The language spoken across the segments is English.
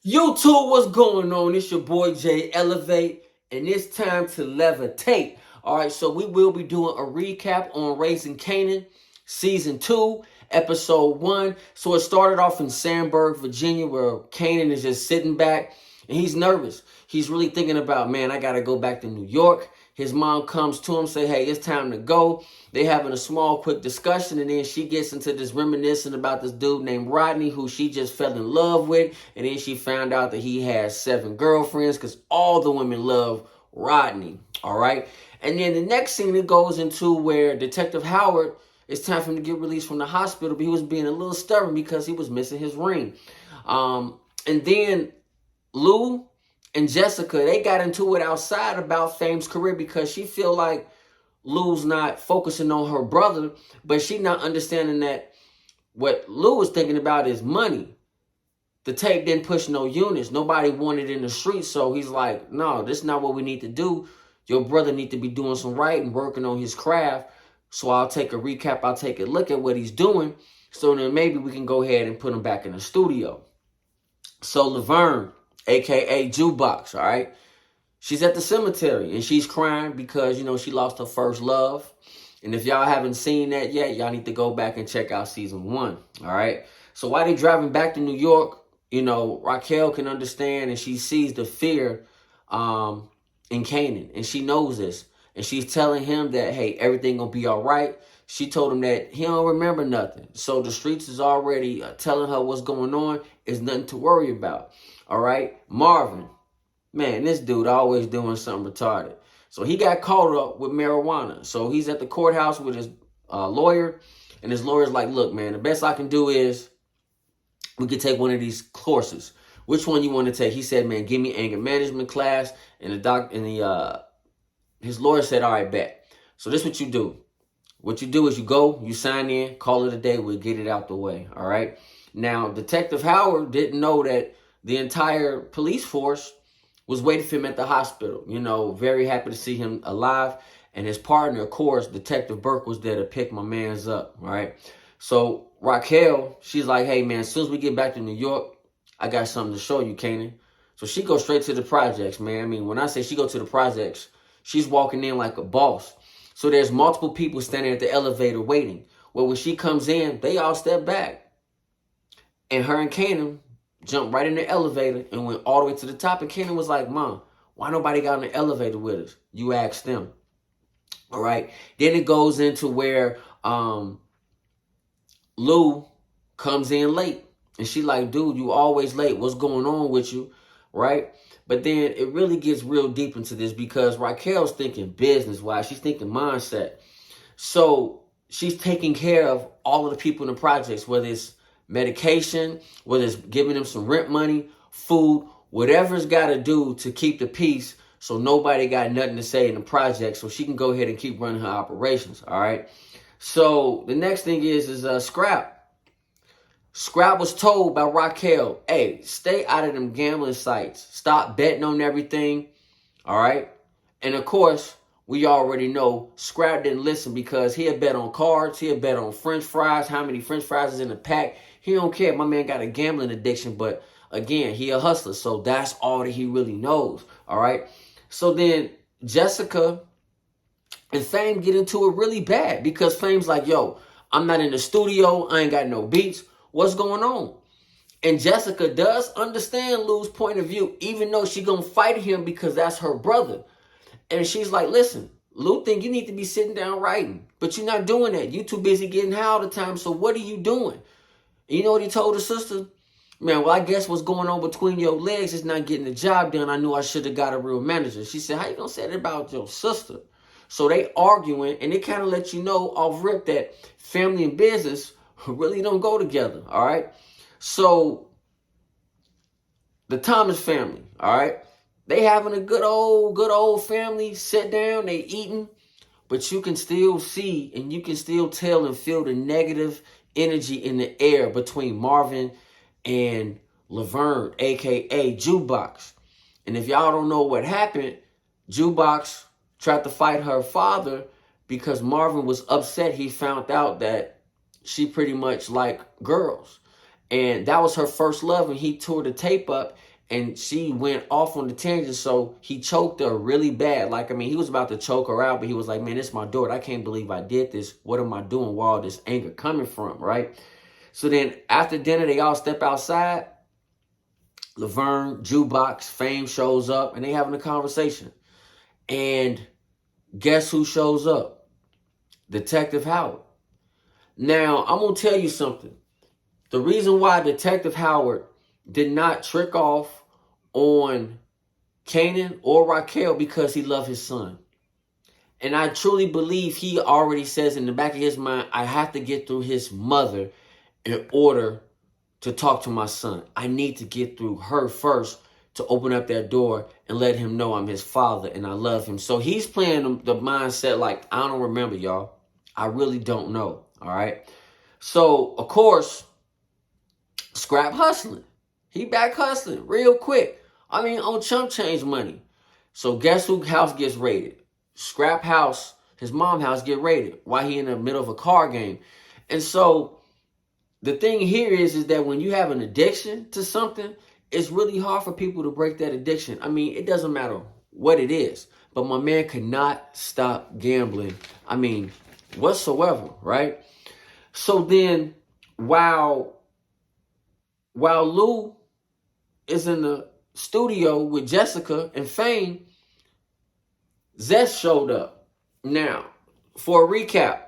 YouTube, what's going on? It's your boy Jay Elevate, and it's time to levitate. All right, so we will be doing a recap on Raising Kanan, Season 2, Episode 1. So it started off in Sandburg, Virginia, where Kanan is just sitting back, and he's nervous. He's really thinking about, man, I got to go back to New York. His mom comes to him, say, hey, it's time to go. They having a small, quick discussion, and then she gets into this reminiscing about this dude named Rodney, who she just fell in love with, and then she found out that he has 7 girlfriends, because all the women love Rodney, all right? And then the next scene, it goes into where Detective Howard, it's time for him to get released from the hospital, but he was being a little stubborn because he was missing his ring. And then Lou and Jessica, they got into it outside about Fame's career because she feel like Lou's not focusing on her brother, but she not understanding that what Lou was thinking about is money. The tape didn't push no units. Nobody wanted it in the streets, so he's like, no, this is not what we need to do. Your brother need to be doing some writing, working on his craft. So I'll take a recap. I'll take a look at what he's doing. So then maybe we can go ahead and put him back in the studio. So Laverne, a.k.a. Jukebox, all right? She's at the cemetery, and she's crying because, she lost her first love. And if y'all haven't seen that yet, y'all need to go back and check out Season 1, all right? So while they're driving back to New York, Raquel can understand, and she sees the fear in Kanan, and she knows this. And she's telling him that, hey, everything gonna be all right. She told him that he don't remember nothing. So the streets is already telling her what's going on. It's nothing to worry about, all right? Marvin, man, this dude always doing something retarded. So he got caught up with marijuana. So he's at the courthouse with his lawyer, and his lawyer's like, look, man, the best I can do is we could take one of these courses. Which one you want to take? He said, man, give me anger management class. And his lawyer said, all right, bet. So this is what you do. What you do is you go, you sign in, call it a day, we'll get it out the way, all right? Now, Detective Howard didn't know that the entire police force was waiting for him at the hospital. Very happy to see him alive. And his partner, of course, Detective Burke, was there to pick my mans up, right? So Raquel, she's like, hey, man, as soon as we get back to New York, I got something to show you, Kanan. So she goes straight to the projects, man. I mean, when I say she go to the projects, she's walking in like a boss. So there's multiple people standing at the elevator waiting. Well, when she comes in, they all step back. And her and Kanan jumped right in the elevator and went all the way to the top. And Kanan was like, Mom, why nobody got in the elevator with us? You asked them. All right. Then it goes into where Lou comes in late. And she like, dude, you always late. What's going on with you? Right? But then it really gets real deep into this because Raquel's thinking business-wise. She's thinking mindset. So she's taking care of all of the people in the projects, whether it's medication, whether it's giving them some rent money, food, whatever it's got to do to keep the peace so nobody got nothing to say in the project so she can go ahead and keep running her operations, all right? So the next thing is Scrap. Scrap was told by Raquel, hey, stay out of them gambling sites. Stop betting on everything, all right? And of course, we already know Scrap didn't listen because he'll bet on cards, he'll bet on French fries, how many French fries is in the pack. He don't care. My man got a gambling addiction, but again, he a hustler, so that's all that he really knows, all right? So then Jessica and Fame get into it really bad because Fame's like, yo, I'm not in the studio, I ain't got no beats. What's going on? And Jessica does understand Lou's point of view, even though she gonna fight him because that's her brother. And she's like, listen, Lou think you need to be sitting down writing, but you're not doing that. You too busy getting high all the time, so what are you doing? And you know what he told his sister? Man, well, I guess what's going on between your legs is not getting the job done. I knew I should have got a real manager. She said, how you gonna say that about your sister? So they arguing, and they kind of let you know off rip that family and business really don't go together, all right? So the Thomas family, all right? They having a good old family, sit down, they eating, but you can still see and you can still tell and feel the negative energy in the air between Marvin and Laverne, a.k.a. Jukebox. And if y'all don't know what happened, Jukebox tried to fight her father because Marvin was upset. He found out that she pretty much liked girls. And that was her first love, and he tore the tape up. and she went off on the tangent. So he choked her really bad. Like, I mean, he was about to choke her out, but he was like, man, this is my daughter. I can't believe I did this. What am I doing? Where all this anger coming from, right? So then after dinner, they all step outside. Laverne, Jukebox, Fame shows up, and they having a conversation. And guess who shows up? Detective Howard. Now, I'm going to tell you something. The reason why Detective Howard did not trick off on Kanan or Raquel, because he loved his son. And I truly believe he already says in the back of his mind, I have to get through his mother in order to talk to my son. I need to get through her first to open up that door and let him know I'm his father and I love him. So he's playing the mindset like, I don't remember, y'all. I really don't know. All right. So, of course, Scrap hustling. He back hustling real quick. I mean, on chump change money. So guess who house gets raided? Scrap house, his mom house get raided while he in the middle of a car game. And so the thing here is that when you have an addiction to something, it's really hard for people to break that addiction. I mean, it doesn't matter what it is. But my man could not stop gambling. I mean, whatsoever, right? So then while Lou is in the studio with Jessica and Fame, Zest showed up. Now, for a recap,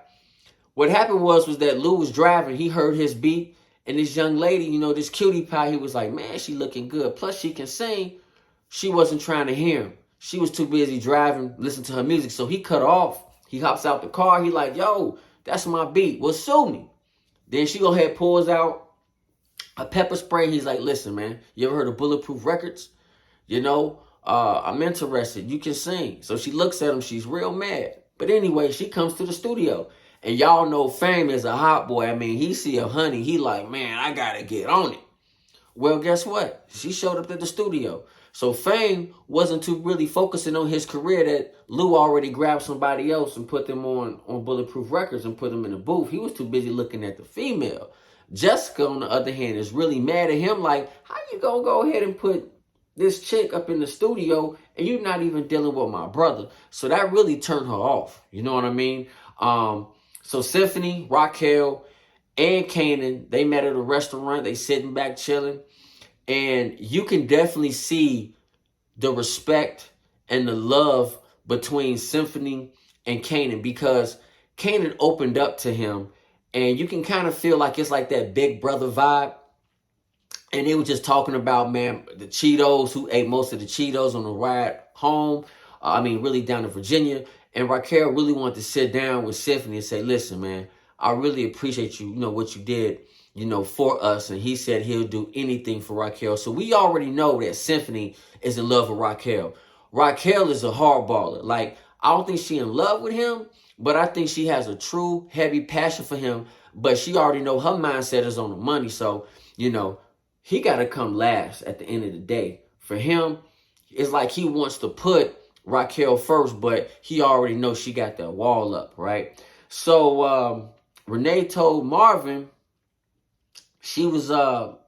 what happened was that Lou was driving. He heard his beat, and this young lady, you know, this cutie pie, he was like, man, she looking good. Plus, she can sing. She wasn't trying to hear him. She was too busy driving, listening to her music. So he cut off. He hops out the car. He like, yo, that's my beat. Well, sue me. Then she go ahead, pulls out a pepper spray. He's like, listen, man, you ever heard of Bulletproof Records? You know, I'm interested. You can sing. So she looks at him. She's real mad. But anyway, she comes to the studio. And y'all know Fame is a hot boy. I mean, he see a honey. He like, man, I got to get on it. Well, guess what? She showed up at the studio. So Fame wasn't too really focusing on his career, that Lou already grabbed somebody else and put them on Bulletproof Records and put them in the booth. He was too busy looking at the female. Jessica, on the other hand, is really mad at him. Like, how you gonna go ahead and put this chick up in the studio and you're not even dealing with my brother? So that really turned her off. You know what I mean? So Symphony, Raquel, and Kanan, they met at a restaurant. They sitting back chilling. And you can definitely see the respect and the love between Symphony and Kanan, because Kanan opened up to him. And you can kind of feel like it's like that big brother vibe. And they were just talking about, man, the Cheetos, who ate most of the Cheetos on the ride home. Really down to Virginia. And Raquel really wanted to sit down with Symphony and say, listen, man, I really appreciate you, what you did, for us. And he said he'll do anything for Raquel. So we already know that Symphony is in love with Raquel. Raquel is a hardballer. Like, I don't think she's in love with him, but I think she has a true heavy passion for him. But she already know her mindset is on the money. So, he got to come last at the end of the day. For him, it's like he wants to put Raquel first, but he already knows she got that wall up, right? So Renee told Marvin she was, let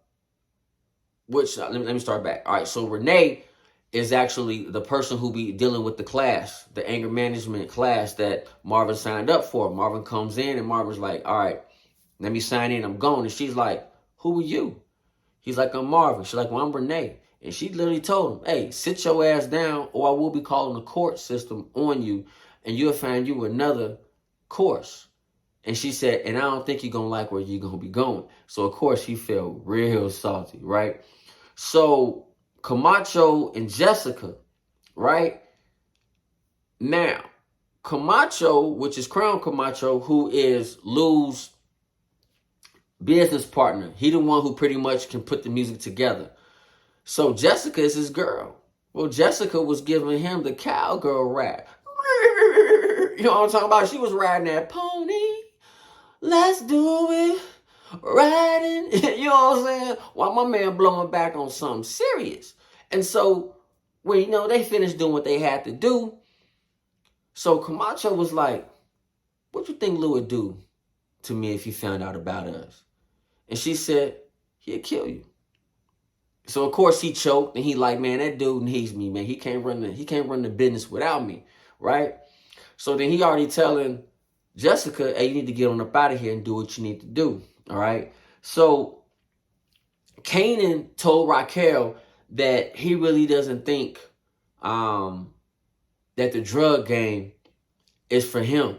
me start back. All right, so Renee is actually the person who be dealing with the class, the anger management class that Marvin signed up for. Marvin comes in and Marvin's like, all right, let me sign in, I'm going. And she's like, who are you? He's like, I'm Marvin. She's like, well, I'm Renee. And she literally told him, hey, sit your ass down or I will be calling the court system on you and you'll find you another course. And she said, and I don't think you're going to like where you're going to be going. So, of course, he felt real salty, right? So, Camacho and Jessica, right? Now, Camacho, which is Crown Camacho, who is Lou's business partner. He the one who pretty much can put the music together. So Jessica is his girl. Well, Jessica was giving him the cowgirl rap. You know what I'm talking about? She was riding that pony. Let's do it. Riding. You know what I'm saying? While my man blowing back on something serious. And so, when, they finished doing what they had to do. So Camacho was like, what you think Lou would do to me if he found out about us? And she said, he'd kill you. So of course he choked, and he like, man, that dude needs me, man. He can't run the business without me, right? So then he already telling Jessica, hey, you need to get on up out of here and do what you need to do. All right. So Kanan told Raquel that he really doesn't think that the drug game is for him.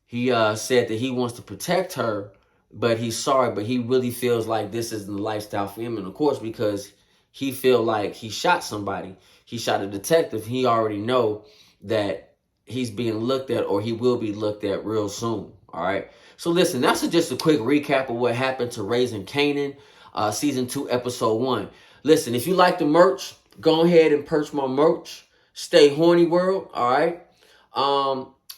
He said that he wants to protect her, but he's sorry, but he really feels like this isn't the lifestyle for him. And of course, because he feel like he shot somebody, he shot a detective, he already know that he's being looked at, or he will be looked at real soon. All right. So listen, that's just a quick recap of what happened to Raising Kanan, season 2, episode 1. Listen, if you like the merch, go ahead and purchase my merch. Stay horny, world. All right.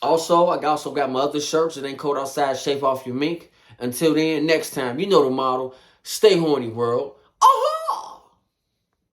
Also, I also got my other shirts. It ain't cold outside. Shave off your mink. Until then, next time, you know the model. Stay horny, world. Oh!